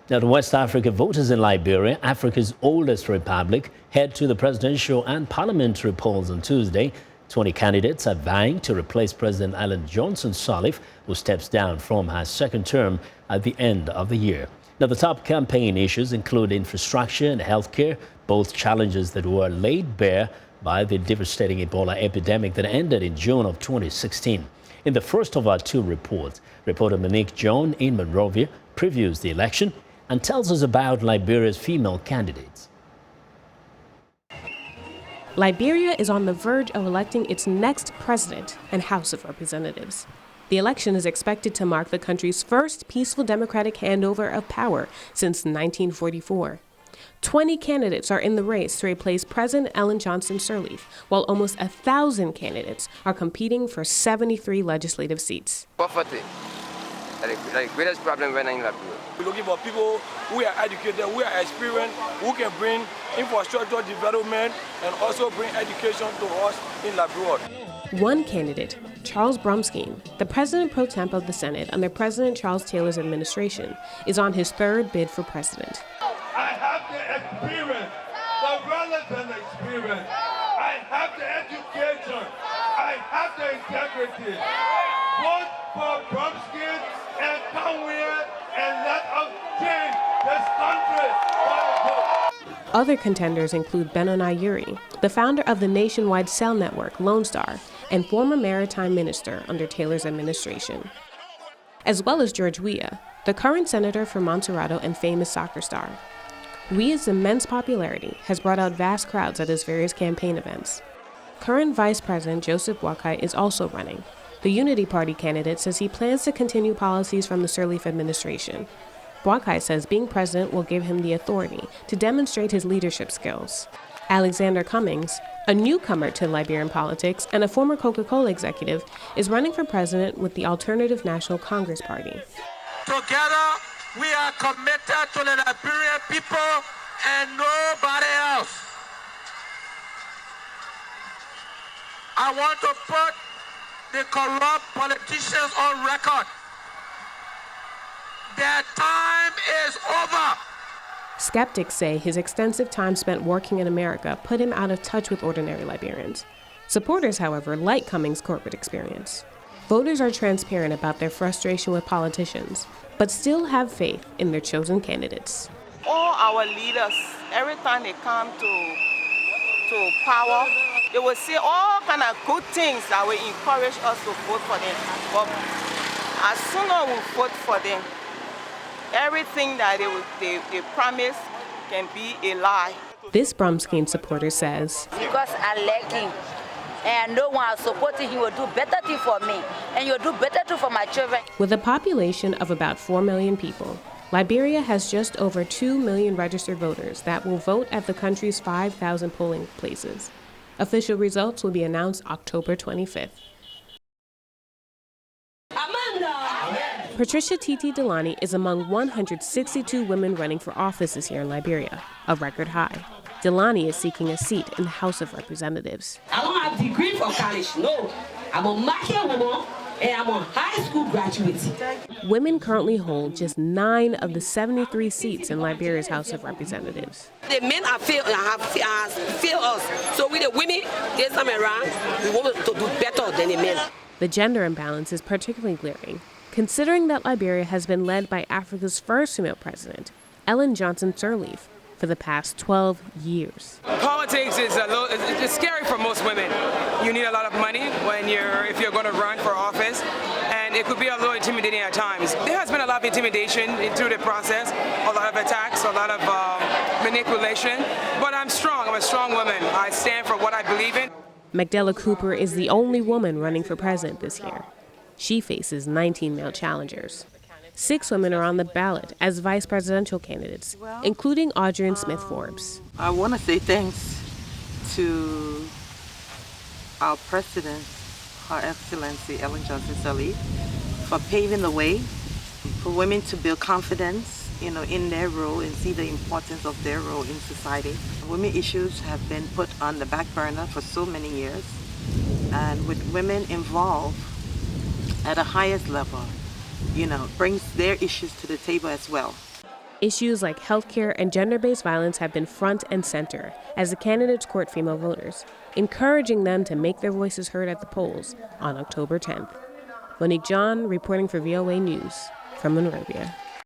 Now, the West Africa voters in Liberia, Africa's oldest republic, head to the presidential and parliamentary polls on Tuesday. 20 candidates are vying to replace President Ellen Johnson Sirleaf, who steps down from her second term at the end of the year. Now, the top campaign issues include infrastructure and healthcare, both challenges that were laid bare by the devastating Ebola epidemic that ended in June of 2016. In the first of our two reports, reporter Monique John in Monrovia previews the election and tells us about Liberia's female candidates. Liberia is on the verge of electing its next president and House of Representatives. The election is expected to mark the country's first peaceful democratic handover of power since 1944. 20 candidates are in the race to replace President Ellen Johnson Sirleaf, while almost 1,000 candidates are competing for 73 legislative seats. Poverty is the greatest problem in Liberia. We're looking for people who are educated, who are experienced, who can bring infrastructure development and also bring education to us in Liberia. One candidate, Charles Brumskine, the president pro tem of the Senate under President Charles Taylor's administration, is on his third bid for president. I have the experience, the relevant experience. I have the education. I have the integrity. Vote for Brumskine and come here and let us change this country by vote. Other contenders include Benoni Yuri, the founder of the nationwide cell network Lone Star and former maritime minister under Taylor's administration, as well as George Weah, the current senator for Montserrado and famous soccer star. Weah's immense popularity has brought out vast crowds at his various campaign events. Current Vice President Joseph Boakai is also running. The Unity Party candidate says he plans to continue policies from the Sirleaf administration. Boakai says being president will give him the authority to demonstrate his leadership skills. Alexander Cummings, a newcomer to Liberian politics and a former Coca-Cola executive, is running for president with the Alternative National Congress Party. Together, we are committed to the Liberian people and nobody else. I want to put the corrupt politicians on record. Their time is over. Skeptics say his extensive time spent working in America put him out of touch with ordinary Liberians. Supporters, however, like Cummings' corporate experience. Voters are transparent about their frustration with politicians, but still have faith in their chosen candidates. All our leaders, every time they come to power, they will say all kind of good things that will encourage us to vote for them. But as soon as we vote for them, everything that they promise can be a lie. This Brumskine supporter says, because I like him, and no one supporting him will do better thing for me, and you'll do better thing for my children. With a population of about 4 million people, Liberia has just over 2 million registered voters that will vote at the country's 5,000 polling places. Official results will be announced October 25th. Patricia Delaney is among 162 women running for office this year in Liberia, a record high. Delaney is seeking a seat in the House of Representatives. I don't have a degree from college, no. I'm a market woman and I'm a high school graduate. Women currently hold just 9 of the 73 seats in Liberia's House of Representatives. The men have failed us, so we the women, this time around, we want to do better than the men. The gender imbalance is particularly glaring, considering that Liberia has been led by Africa's first female president, Ellen Johnson Sirleaf, for the past 12 years. Politics is it's scary for most women. You need a lot of money if you're going to run for office, and it could be a little intimidating at times. There has been a lot of intimidation through the process, a lot of attacks, a lot of manipulation, but I'm strong. I'm a strong woman. I stand for what I believe in. MacDella Cooper is the only woman running for president this year. She faces 19 male challengers. 6 women are on the ballot as vice presidential candidates, including Audrian Smith-Forbes. I want to say thanks to our president, Her Excellency Ellen Johnson Sirleaf, for paving the way for women to build confidence, in their role and see the importance of their role in society. Women issues have been put on the back burner for so many years, and with women involved at the highest level, brings their issues to the table as well. Issues like healthcare and gender-based violence have been front and center as the candidates court female voters, encouraging them to make their voices heard at the polls on October 10th. Monique John reporting for VOA News from Monrovia.